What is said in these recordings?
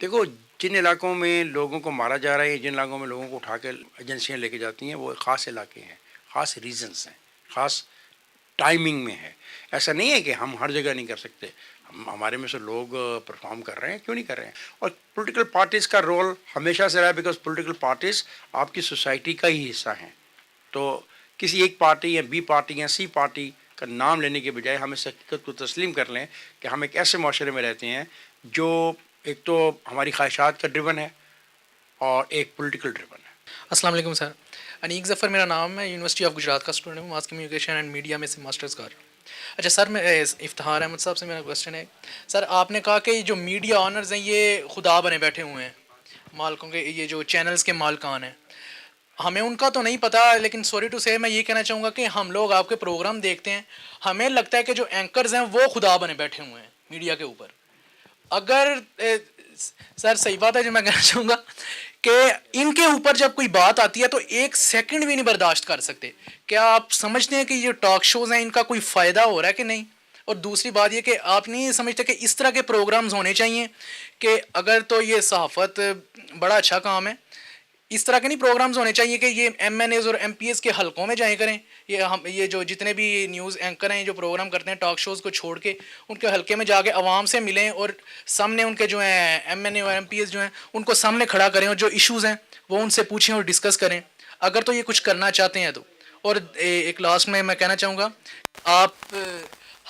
دیکھو جن علاقوں میں لوگوں کو مارا جا رہا ہے، جن علاقوں میں لوگوں کو اٹھا کے ایجنسیاں لے کے جاتی ہیں، وہ خاص علاقے ہیں، خاص ریزنس ہیں، خاص ٹائمنگ میں ہے. ایسا نہیں ہے کہ ہم ہر جگہ نہیں کر سکتے. ہمارے میں سے لوگ پرفارم کر رہے ہیں، کیوں نہیں کر رہے ہیں. اور پولیٹیکل پارٹیز کا رول ہمیشہ سے رہا ہے، بیکاز پولیٹیکل پارٹیز آپ کی سوسائٹی کا ہی حصہ ہیں. تو کسی ایک پارٹی یا بی پارٹی یا سی پارٹی کا نام لینے کے بجائے ہم اس حقیقت کو تسلیم کر لیں کہ ہم ایک ایسے معاشرے میں رہتے ہیں جو ایک تو ہماری خواہشات کا ڈریون ہے اور ایک پولیٹیکل ڈریون ہے. السلام علیکم سر. انیک ظفر میرا نام ہے، یونیورسٹی آف گجرات کا اسٹوڈنٹ ہوں، ماس کمیونیکیشن اینڈ میڈیا میں سے ماسٹرز کر رہا ہوں. اچھا سر، میں افتخار احمد صاحب سے میرا کویسچن ہے. سر آپ نے کہا کہ جو میڈیا آنرز ہیں یہ خدا بنے بیٹھے ہوئے ہیں، مالکوں کے، یہ جو چینلز کے مالکان ہیں. ہمیں ان کا تو نہیں پتہ، لیکن سوری ٹو سے میں یہ کہنا چاہوں گا کہ ہم لوگ آپ کے پروگرام دیکھتے ہیں، ہمیں لگتا ہے کہ جو اینکرز ہیں وہ خدا بنے بیٹھے ہوئے ہیں میڈیا کے اوپر. اگر سر صحیح بات ہے جو میں کہنا چاہوں گا کہ ان کے اوپر جب کوئی بات آتی ہے تو ایک سیکنڈ بھی نہیں برداشت کر سکتے. کیا آپ سمجھتے ہیں کہ یہ ٹاک شوز ہیں ان کا کوئی فائدہ ہو رہا ہے کہ نہیں؟ اور دوسری بات یہ کہ آپ نہیں سمجھتے کہ اس طرح کے پروگرامز ہونے چاہیے کہ اگر تو یہ صحافت بڑا اچھا کام ہے، اس طرح کے نہیں پروگرامز ہونے چاہیے کہ یہ ایم این ایز اور ایم پی ایز کے حلقوں میں جائیں کریں. یہ جو جتنے بھی نیوز اینکر ہیں جو پروگرام کرتے ہیں ٹاک شوز کو چھوڑ کے ان کے حلقے میں جا کے عوام سے ملیں اور سامنے ان کے جو ہیں ایم این اے اور ایم پی ایز جو ہیں ان کو سامنے کھڑا کریں اور جو ایشوز ہیں وہ ان سے پوچھیں اور ڈسکس کریں، اگر تو یہ کچھ کرنا چاہتے ہیں تو. اور ایک لاسٹ میں کہنا چاہوں گا، آپ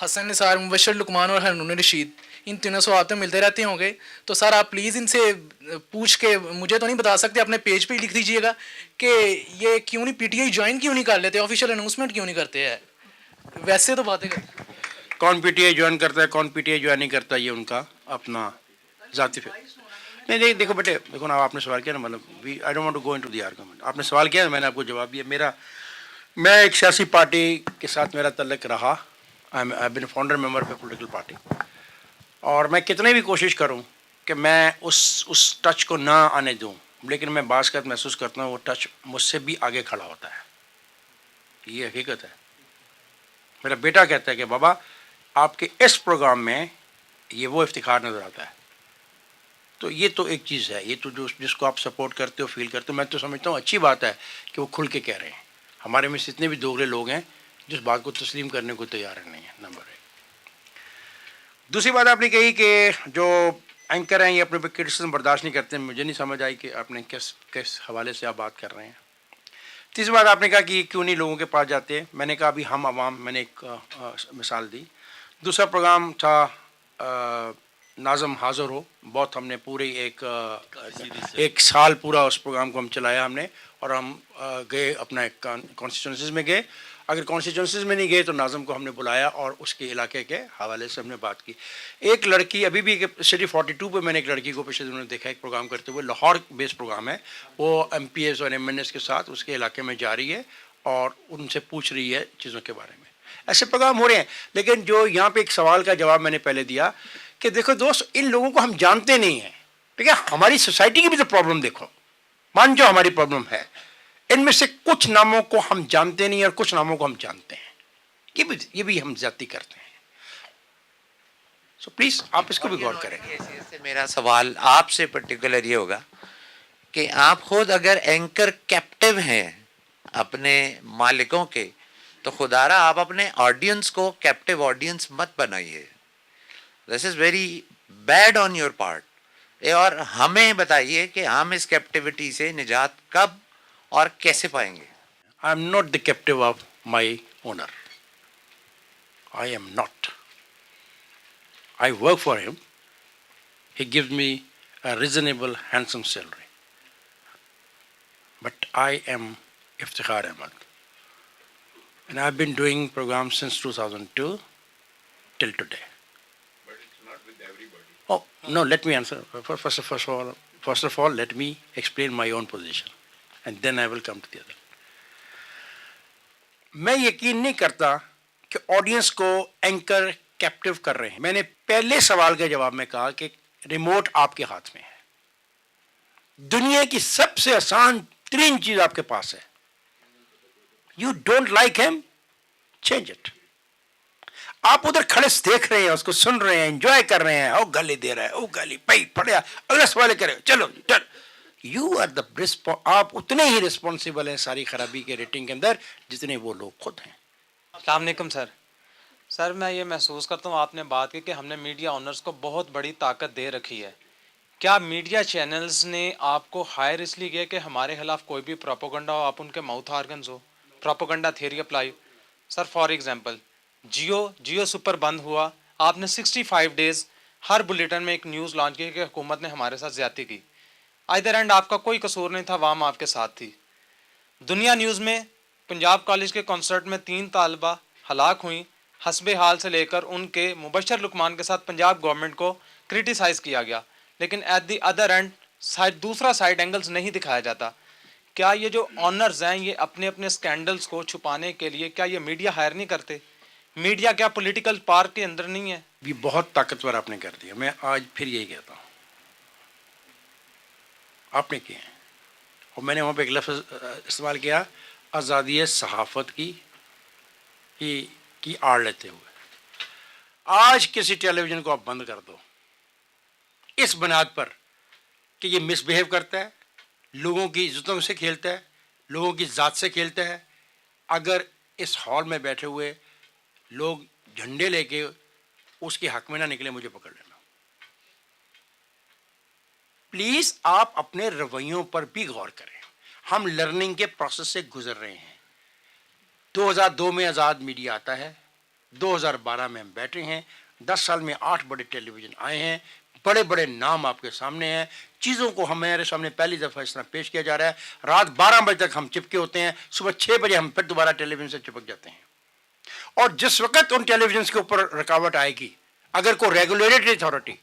حسن نثار، مبشر لقمان اور ہارون رشید ان تینوں سے آپ تو ملتے رہتے ہوں گے، تو سر آپ پلیز ان سے پوچھ کے، مجھے تو نہیں بتا سکتے، اپنے پیج پہ ہی لکھ دیجئے گا کہ یہ کیوں نہیں پی ٹی آئی جوائن کیوں نہیں کر لیتے، آفیشیل اناؤنسمنٹ کیوں نہیں کرتے ہیں. ویسے تو باتیں کرتے ہیں. کون پی ٹی آئی جوائن کرتا ہے، کون پی ٹی آئی جوائن نہیں کرتا، یہ ان کا اپنا ذاتی نہیں. دیکھو بیٹے، دیکھو نا، آپ نے سوال کیا نا، مطلب I don't want to go into the argument. آپ نے سوال کیا، میں نے آپ کو جواب دیا. میں ایک سیاسی پارٹی کے ساتھ میرا تعلق رہا، I been founder member of a political party, اور میں کتنے بھی کوشش کروں کہ میں اس ٹچ کو نہ آنے دوں، لیکن میں بعض کا محسوس کرتا ہوں وہ ٹچ مجھ سے بھی آگے کھڑا ہوتا ہے. یہ حقیقت ہے. میرا بیٹا کہتا ہے کہ بابا آپ کے اس پروگرام میں یہ وہ افتخار نظر آتا ہے. تو یہ تو ایک چیز ہے، یہ تو جس کو آپ سپورٹ کرتے ہو، فیل کرتے ہو، میں تو سمجھتا ہوں اچھی بات ہے کہ وہ کھل کے کہہ رہے ہیں. ہمارے میں سے اتنے بھی دوگلے لوگ ہیں جس بات کو تسلیم کرنے کو تیار نہیں ہے. نمبر 1. دوسری بات آپ نے کہی کہ جو اینکر ہیں یہ اپنے پہ کرٹیسزم برداشت نہیں کرتے. مجھے نہیں سمجھ آئی کہ آپ نے کس حوالے سے آپ بات کر رہے ہیں. تیسری بات آپ نے کہا کہ کیوں نہیں لوگوں کے پاس جاتے. میں نے کہا ابھی ہم عوام، میں نے ایک مثال دی. دوسرا پروگرام تھا ناظم حاضر ہو، بہت ہم نے پورے ایک سال پورا اس پروگرام کو ہم چلایا ہم نے، اور ہم گئے اپنا کانسٹیچوئنسیز میں گئے. اگر کانسٹیچوئنسیز میں نہیں گئے تو ناظم کو ہم نے بلایا اور اس کے علاقے کے حوالے سے ہم نے بات کی. ایک لڑکی ابھی بھی سٹی 42 پہ میں نے ایک لڑکی کو پچھلے دنوں دیکھا ایک پروگرام کرتے ہوئے، لاہور بیس پروگرام ہے، وہ ایم پی ایز اور ایم این ایز کے ساتھ اس کے علاقے میں جا رہی ہے اور ان سے پوچھ رہی ہے چیزوں کے بارے میں. ایسے پروگرام ہو رہے ہیں. لیکن جو یہاں پہ ایک سوال کا جواب میں نے پہلے دیا کہ دیکھو دوست، ان لوگوں کو ہم جانتے نہیں ہیں. ٹھیک ہے، ہماری سوسائٹی کی بھی تو پرابلم دیکھو، مان جو ہماری پرابلم ہے، ان میں سے کچھ ناموں کو ہم جانتے نہیں اور کچھ ناموں کو ہم جانتے ہیں. یہ بھی ہم زیادتی کرتے ہیں. سو پلیز آپ اس کو بھی غور کریں. میرا سوال آپ سے پرٹیکولر یہ ہوگا کہ آپ خود اگر اینکر کیپٹیو ہیں اپنے مالکوں کے، تو خدا را آپ اپنے آڈینس کو کیپٹیو آڈینس مت بنائیے. This is very bad on your part. اور ہمیں بتائیے کہ ہم اس کیپٹیوٹی سے نجات کب اور کیسے پائیں گے. I am not the captive of my owner. I am not. I work for him. He gives me a reasonable, handsome salary. But I am Iftikhar Ahmed. And I've been doing programs since 2002 till today. But it's not with everybody. Oh, no, let me answer. First of all, let me explain my own position. And then I will come to the other. میں یقین نہیں کرتا کہ audience کو anchor captive کر رہے ہیں. میں نے پہلے سوال کے جواب میں کہا کہ ریموٹ آپ کے ہاتھ میں ہے. دنیا کی سب سے آسان ترین چیز آپ کے پاس ہے. You don't like him, change it. آپ ادھر کھڑے سے دیکھ رہے ہیں, اس کو سن رہے ہیں, انجوائے کر رہے ہیں, او گالی دے رہا ہے, او گالی پئی پڑیا, اگلا سوال کرے, چلو ڈن. یو آر دا آپ اتنے ہی رسپانسیبل ہیں ساری خرابی کے ریٹنگ کے اندر جتنے وہ لوگ خود ہیں. السلام علیکم سر. سر میں یہ محسوس کرتا ہوں, آپ نے بات کی کہ ہم نے میڈیا آنرز کو بہت بڑی طاقت دے رکھی ہے. کیا میڈیا چینلز نے آپ کو ہائر اس لیے کیا کہ ہمارے خلاف کوئی بھی پروپیگنڈا ہو, آپ ان کے ماؤتھ آرگنز ہو, propaganda theory apply. Sir for example Jio super بند ہوا, آپ نے 65 ڈیز ہر بلیٹن میں ایک نیوز لانچ کی کہ حکومت نے ہمارے ساتھ زیادتی کی. ادھر اینڈ آپ کا کوئی قصور نہیں تھا, عوام آپ کے ساتھ تھی. دنیا نیوز میں پنجاب کالج کے کنسرٹ میں 3 طالبہ ہلاک ہوئیں, حسب حال سے لے کر ان کے مبشر لقمان کے ساتھ پنجاب گورنمنٹ کو کرٹیسائز کیا گیا, لیکن ایٹ دی ادر اینڈ دوسرا سائڈ اینگلز نہیں دکھایا جاتا. کیا یہ جو آنرز ہیں یہ اپنے اپنے اسکینڈلز کو چھپانے کے لیے کیا یہ میڈیا ہائر نہیں کرتے؟ میڈیا کیا پولیٹیکل پارک کے اندر نہیں ہے؟ یہ بہت طاقتور آپ نے کر دیا. میں آج پھر یہی کہتا ہوں, آپ نے کیے ہیں, اور میں نے وہاں پہ ایک لفظ استعمال کیا, آزادی صحافت کی آڑ لیتے ہوئے. آج کسی ٹیلی ویژن کو آپ بند کر دو اس بنیاد پر کہ یہ مس بیہیو کرتا ہے, لوگوں کی عزتوں سے کھیلتا ہے, لوگوں کی ذات سے کھیلتا ہے. اگر اس ہال میں بیٹھے ہوئے لوگ جھنڈے لے کے اس کے حق میں نہ نکلے, مجھے پکڑ لینا. پلیز آپ اپنے رویوں پر بھی غور کریں. ہم لرننگ کے پروسیس سے گزر رہے ہیں. 2002 میں آزاد میڈیا آتا ہے, 2012 میں ہم بیٹھے ہیں, 10 سال میں 8 بڑے ٹیلی ویژن آئے ہیں, بڑے بڑے نام آپ کے سامنے ہیں. چیزوں کو ہمارے سامنے پہلی دفعہ اس طرح پیش کیا جا رہا ہے. رات 12 بجے تک ہم چپکے ہوتے ہیں, صبح 6 بجے ہم پھر دوبارہ ٹیلی ویژن سے چپک جاتے ہیں. اور جس وقت ان ٹیلی ویژنس کے اوپر رکاوٹ آئے گی, اگر کوئی ریگولیٹری اتھارٹی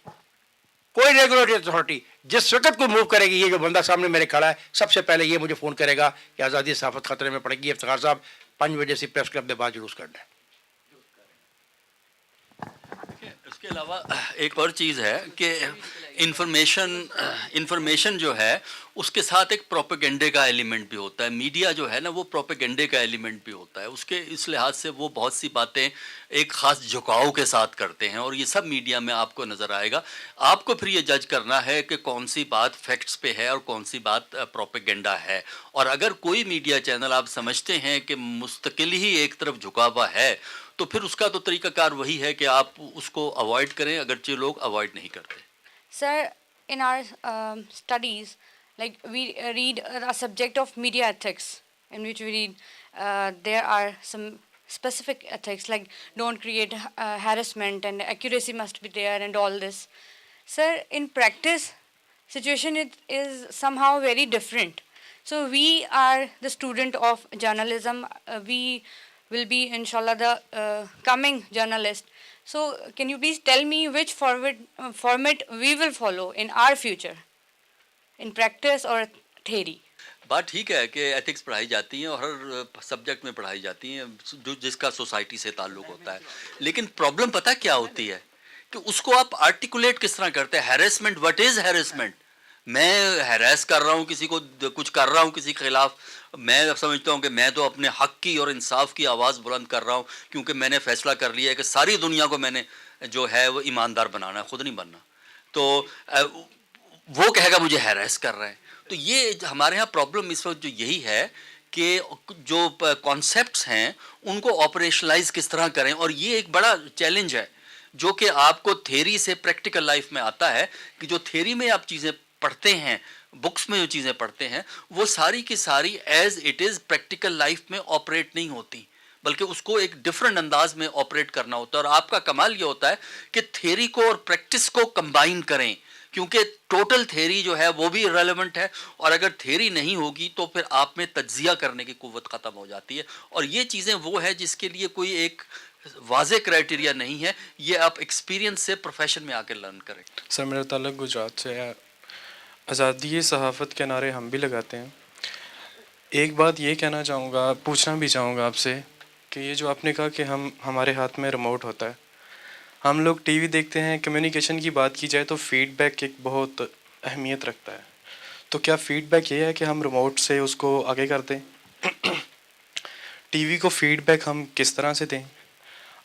جس وقت کوئی موو کرے گی, یہ جو بندہ سامنے میرے کھڑا ہے سب سے پہلے یہ مجھے فون کرے گا کہ آزادی صحافت خطرے میں پڑے گی, افتخار صاحب 5 بجے سے پریس کلب کے بعد جلوس کرنا ہے. اس کے علاوہ ایک اور چیز ہے کہ انفارمیشن جو ہے اس کے ساتھ ایک پروپیگنڈے کا ایلیمنٹ بھی ہوتا ہے. میڈیا جو ہے نا وہ پروپیگنڈے کا ایلیمنٹ بھی ہوتا ہے. اس لحاظ سے وہ بہت سی باتیں ایک خاص جھکاؤ کے ساتھ کرتے ہیں, اور یہ سب میڈیا میں آپ کو نظر آئے گا. آپ کو پھر یہ جج کرنا ہے کہ کون سی بات فیکٹس پہ ہے اور کون سی بات پروپیگنڈا ہے. اور اگر کوئی میڈیا چینل آپ سمجھتے ہیں کہ مستقل ہی ایک طرف جھکا ہوا ہے تو پھر اس کا تو طریقہ کار وہی ہے کہ آپ اس کو اوائڈ کریں, اگرچہ لوگ اوائڈ نہیں کرتے. Sir, in our studies, like we read a subject of media ethics, in which we read there are some specific ethics like don't create harassment and accuracy must be there and all this. Sir, in practice, situation is somehow very different. So we are the student of journalism. We will be inshallah the coming journalist. So can you please tell me which format we will follow in our future, in practice or theory? بات ٹھیک ہے کہ ethics پڑھائی جاتی ہیں اور ہر subject میں پڑھائی جاتی ہیں جو جس کا سوسائٹی سے تعلق ہوتا ہے, لیکن پرابلم پتہ کیا ہوتی ہے کہ اس کو آپ آرٹیکولیٹ کس طرح کرتے ہیں. Harassment, what is harassment? میں ہیریس کر رہا ہوں کسی کو, کچھ کر رہا ہوں کسی کے خلاف, میں سمجھتا ہوں کہ میں تو اپنے حق کی اور انصاف کی آواز بلند کر رہا ہوں کیونکہ میں نے فیصلہ کر لیا ہے کہ ساری دنیا کو میں نے جو ہے وہ ایماندار بنانا ہے, خود نہیں بننا. تو وہ کہے گا مجھے ہیریس کر رہے ہیں. تو یہ ہمارے ہاں پرابلم اس وقت جو یہی ہے کہ جو کانسیپٹس ہیں ان کو آپریشنلائز کس طرح کریں, اور یہ ایک بڑا چیلنج ہے جو کہ آپ کو تھیری سے پریکٹیکل لائف میں آتا ہے کہ جو تھیری میں آپ چیزیں پڑھتے ہیں, بکس میں جو چیزیں پڑھتے ہیں, وہ ساری کی ساری as it is practical life میں آپریٹ نہیں ہوتی, بلکہ اس کو ایک ڈفرینٹ انداز میں آپریٹ کرنا ہوتا ہے. اور آپ کا کمال یہ ہوتا ہے کہ تھیری کو اور پریکٹس کو کمبائن کریں, کیونکہ ٹوٹل تھیری جو ہے وہ بھی ریلیونٹ ہے, اور اگر تھیری نہیں ہوگی تو پھر آپ میں تجزیہ کرنے کی قوت ختم ہو جاتی ہے. اور یہ چیزیں وہ ہے جس کے لیے کوئی ایک واضح کرائٹیریا نہیں ہے, یہ آپ ایکسپیرینس سے پروفیشن میں آ کے لرن کریں. سر میرا تعلق گجرات سے ہے. آزادی صحافت کے نعرے ہم بھی لگاتے ہیں. ایک بات یہ کہنا چاہوں گا, پوچھنا بھی چاہوں گا آپ سے کہ یہ جو آپ نے کہا کہ ہمارے ہاتھ میں ریموٹ ہوتا ہے, ہم لوگ ٹی وی دیکھتے ہیں, کمیونیکیشن کی بات کی جائے تو فیڈ بیک ایک بہت اہمیت رکھتا ہے. تو کیا فیڈ بیک یہ ہے کہ ہم ریموٹ سے اس کو آگے کر دیں؟ ٹی وی کو فیڈ بیک ہم کس طرح سے دیں؟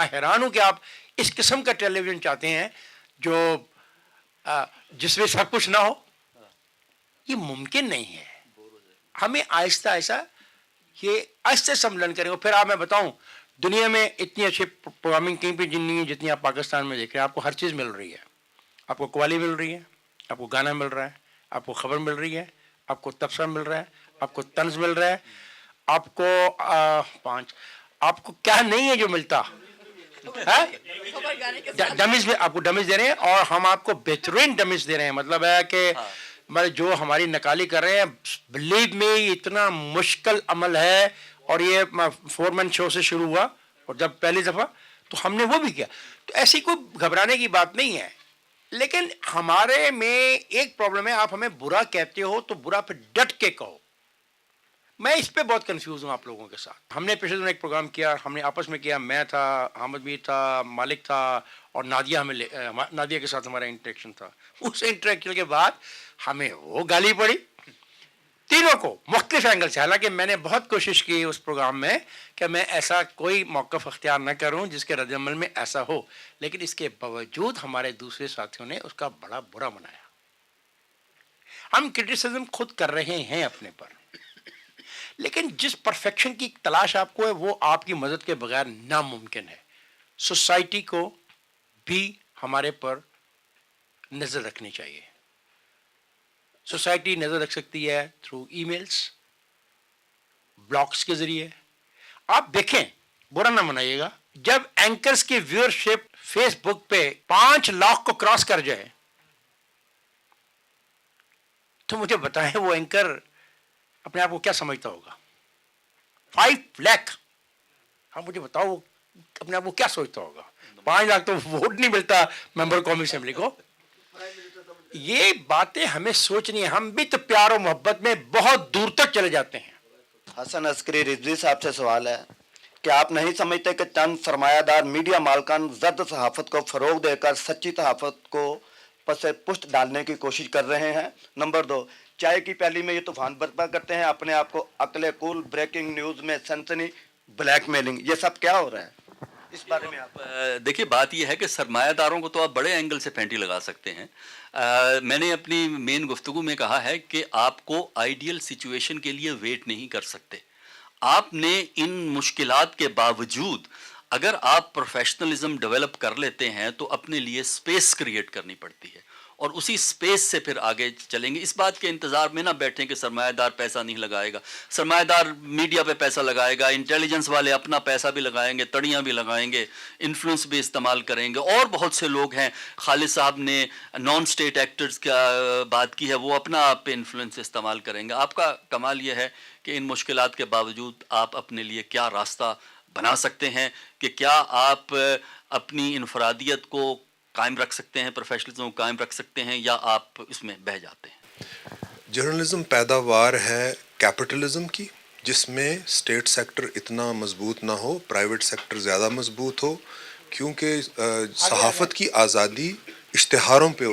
میں حیران ہوں کہ آپ اس قسم کا ٹیلی ویژن چاہتے ہیں جو جس میں سب کچھ نہ ہو. یہ ممکن نہیں ہے. ہمیں آہستہ آہستہ یہ آہستہ سملن کریں. اور پھر آپ میں بتاؤں دنیا میں اتنی اچھی پروگرامنگ کہیں پہ نہیں ہے جتنی آپ پاکستان میں دیکھ رہے ہیں. آپ کو ہر چیز مل رہی ہے. آپ کو قوالی مل رہی ہے, آپ کو گانا مل رہا ہے, آپ کو خبر مل رہی ہے, آپ کو تبصرہ مل رہا ہے, آپ کو طنز مل رہا ہے, آپ کو آپ کو کیا نہیں ہے جو ملتا ڈمیز میں آپ کو ڈمیز دے رہے ہیں. اور ہم آپ کو بہترین ڈمیز دے رہے ہیں. مطلب ہے کہ جو ہماری نکالی کر رہے ہیں, بلیو میں اتنا مشکل عمل ہے. اور یہ 4 من شو سے شروع ہوا, اور جب پہلی دفعہ تو ہم نے وہ بھی کیا. تو ایسی کوئی گھبرانے کی بات نہیں ہے. لیکن ہمارے میں ایک پرابلم ہے, آپ ہمیں برا کہتے ہو تو برا پھر ڈٹ کے کہو. میں اس پہ بہت کنفیوز ہوں آپ لوگوں کے ساتھ. ہم نے پچھلے دن ایک پروگرام کیا, ہم نے آپس میں کیا, میں تھا, حامد میر تھا, مالک تھا, اور نادیہ کے ساتھ ہمارا انٹریکشن تھا. اس انٹریکشن کے بعد ہمیں وہ گالی پڑی تینوں کو مختلف اینگل سے. حالانکہ میں نے بہت کوشش کی اس پروگرام میں کہ میں ایسا کوئی موقف اختیار نہ کروں جس کے رد عمل میں ایسا ہو, لیکن اس کے باوجود ہمارے دوسرے ساتھیوں نے اس کا بڑا برا منایا. ہم کرٹیسزم خود کر رہے ہیں اپنے پر, لیکن جس پرفیکشن کی تلاش آپ کو ہے وہ آپ کی مدد کے بغیر ناممکن ہے. سوسائٹی کو بھی ہمارے پر نظر رکھنی چاہیے. سوسائٹی نظر رکھ سکتی ہے تھرو ای میلز, بلاگس کے ذریعے. آپ دیکھیں, برا نہ منائیے گا, جب اینکرز کی ویورشپ فیس بک پہ 5 لاکھ کو کراس کر جائے تو مجھے بتائیں وہ اینکر اپنے آپ کو کیا سمجھتا ہوگا. 5 لاکھ, ہاں مجھے بتاؤ اپنے آپ کو کیا سوچتا ہوگا. 5 لاکھ تو ووٹ نہیں ملتا ممبر قومی اسمبلی کو. یہ باتیں ہمیں سوچنی ہے. ہم بھی تو پیار و محبت میں بہت دور تک چلے جاتے ہیں. حسن عسکری رضوی صاحب سے سوال ہے کہ آپ نہیں سمجھتے کہ چند سرمایہ دار میڈیا مالکان زرد صحافت کو فروغ دے کر سچی صحافت کو پس پشت ڈالنے کی کوشش کر رہے ہیں. نمبر 2, چائے کی پیالی میں یہ طوفان برپا کرتے ہیں, اپنے آپ کو عقل کول, بریکنگ نیوز میں سنسنی, بلیک میلنگ, یہ سب کیا ہو رہا ہے؟ اس بارے میں آپ دیکھیے, بات یہ ہے کہ سرمایہ داروں کو تو آپ بڑے اینگل سے پینٹی لگا سکتے ہیں. میں نے اپنی مین گفتگو میں کہا ہے کہ آپ کو آئیڈیل سچویشن کے لیے ویٹ نہیں کر سکتے. آپ نے ان مشکلات کے باوجود اگر آپ پروفیشنلزم ڈیولپ کر لیتے ہیں تو اپنے لیے سپیس کریٹ کرنی پڑتی ہے, اور اسی سپیس سے پھر آگے چلیں گے. اس بات کے انتظار میں نہ بیٹھیں کہ سرمایہ دار پیسہ نہیں لگائے گا. سرمایہ دار میڈیا پہ پیسہ لگائے گا, انٹیلیجنس والے اپنا پیسہ بھی لگائیں گے, تڑیاں بھی لگائیں گے, انفلوئنس بھی استعمال کریں گے, اور بہت سے لوگ ہیں. خالد صاحب نے نان اسٹیٹ ایکٹرز کا بات کی ہے, وہ اپنا آپ پہ انفلوئنس استعمال کریں گے. آپ کا کمال یہ ہے کہ ان مشکلات کے باوجود آپ اپنے لیے کیا راستہ بنا سکتے ہیں, کہ کیا آپ اپنی انفرادیت کو قائم رکھ سکتے ہیں, پروفیشنلزم کو قائم رکھ سکتے ہیں, یا آپ اس میں بہہ جاتے ہیں. جرنلزم پیداوار ہے کیپٹلزم کی, جس میں اسٹیٹ سیکٹر اتنا مضبوط نہ ہو, پرائیویٹ سیکٹر زیادہ مضبوط ہو, کیونکہ صحافت کی آزادی اشتہاروں پہ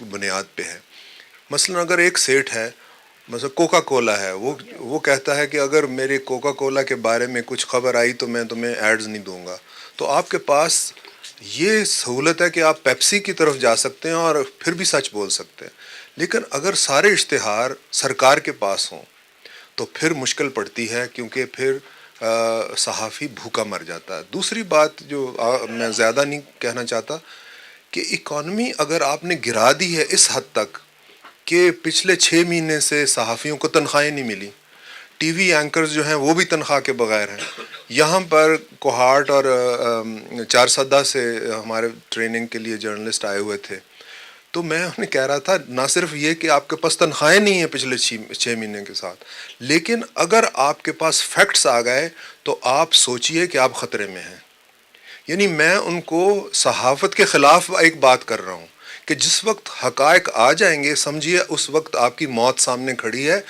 بنیاد پہ ہے. مثلا اگر ایک سیٹ ہے, مثلا کوکا کولا ہے, وہ کہتا ہے کہ اگر میرے کوکا کولا کے بارے میں کچھ خبر آئی تو میں تمہیں ایڈز نہیں دوں گا. تو آپ کے پاس یہ سہولت ہے کہ آپ پیپسی کی طرف جا سکتے ہیں اور پھر بھی سچ بول سکتے ہیں. لیکن اگر سارے اشتہار سرکار کے پاس ہوں تو پھر مشکل پڑتی ہے, کیونکہ پھر صحافی بھوکا مر جاتا ہے. دوسری بات جو میں زیادہ نہیں کہنا چاہتا, کہ اکانومی اگر آپ نے گرا دی ہے اس حد تک کہ پچھلے 6 مہینے سے صحافیوں کو تنخواہیں نہیں ملی, ٹی وی اینکرز جو ہیں وہ بھی تنخواہ کے بغیر ہیں. یہاں پر کوہاٹ اور چارسدہ سے ہمارے ٹریننگ کے لیے جرنلسٹ آئے ہوئے تھے, تو میں انہیں کہہ رہا تھا نہ صرف یہ کہ آپ کے پاس تنخواہیں نہیں ہیں پچھلے 6 مہینے کے ساتھ, لیکن اگر آپ کے پاس فیکٹس آ گئے تو آپ سوچئے کہ آپ خطرے میں ہیں. یعنی میں ان کو صحافت کے خلاف ایک بات کر رہا ہوں کہ جس وقت حقائق آ جائیں گے, سمجھیے اس وقت آپ کی موت سامنے کھڑی ہے.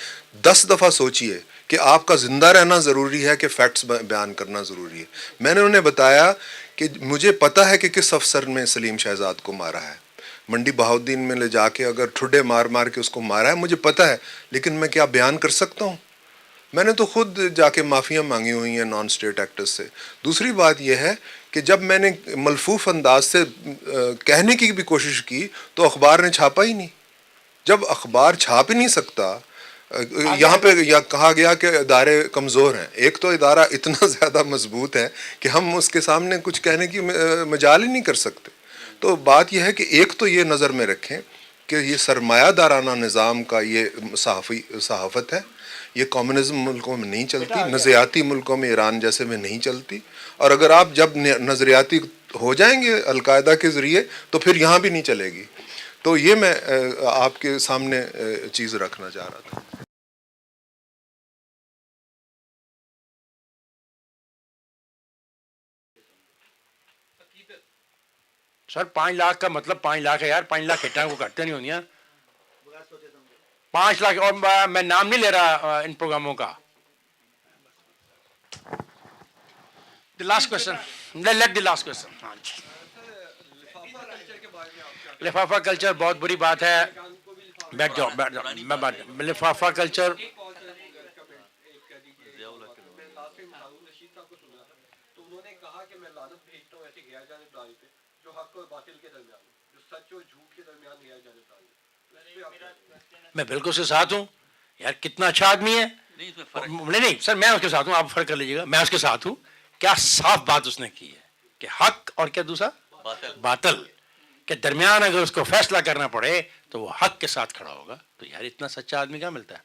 10 دفعہ سوچئے کہ آپ کا زندہ رہنا ضروری ہے کہ فیکٹس بیان کرنا ضروری ہے. میں نے انہیں بتایا کہ مجھے پتہ ہے کہ کس افسر نے سلیم شہزاد کو مارا ہے, منڈی بہاؤدین میں لے جا کے اگر ٹھڈے مار کے اس کو مارا ہے, مجھے پتہ ہے, لیکن میں کیا بیان کر سکتا ہوں؟ میں نے تو خود جا کے معافیاں مانگی ہوئی ہیں نان اسٹیٹ ایکٹرز سے. دوسری بات یہ ہے کہ جب میں نے ملفوف انداز سے کہنے کی بھی کوشش کی تو اخبار نے چھاپا ہی نہیں. جب اخبار چھاپ ہی نہیں سکتا, یہاں پہ کہا گیا کہ ادارے کمزور ہیں. ایک تو ادارہ اتنا زیادہ مضبوط ہے کہ ہم اس کے سامنے کچھ کہنے کی مجال ہی نہیں کر سکتے. تو بات یہ ہے کہ ایک تو یہ نظر میں رکھیں کہ یہ سرمایہ دارانہ نظام کا یہ صحافت ہے, یہ کمیونزم ملکوں میں نہیں چلتی, نظریاتی ملکوں میں ایران جیسے میں نہیں چلتی. اور اگر آپ جب نظریاتی ہو جائیں گے القاعدہ کے ذریعے تو پھر یہاں بھی نہیں چلے گی. تو یہ میں آپ کے سامنے چیز رکھنا چاہ رہا تھا. سر 5 لاکھ کا مطلب 5 لاکھ ہے یار, 5 لاکھ ہٹا کو کرتے نہیں ہونی ہے. 5 لاکھ, اور میں نام نہیں لے رہا ان پروگراموں کا. The last question. Let the last question. ہاں جی. لفافہ کلچر بہت بری بات ہے. بیٹھ جاؤ بیٹھ جاؤ, میں لفافہ کلچر میں بالکل اس کے ساتھ ہوں یار. کتنا اچھا آدمی ہے. نہیں سر, میں اس کے ساتھ ہوں, آپ فرق کر لیجیے گا. میں اس کے ساتھ ہوں. کیا صاف بات اس نے کی ہے کہ حق اور کیا دوسرا باطل کے درمیان اگر اس کو فیصلہ کرنا پڑے تو وہ حق کے ساتھ کھڑا ہوگا. تو یار اتنا سچا آدمی کہاں ملتا ہے.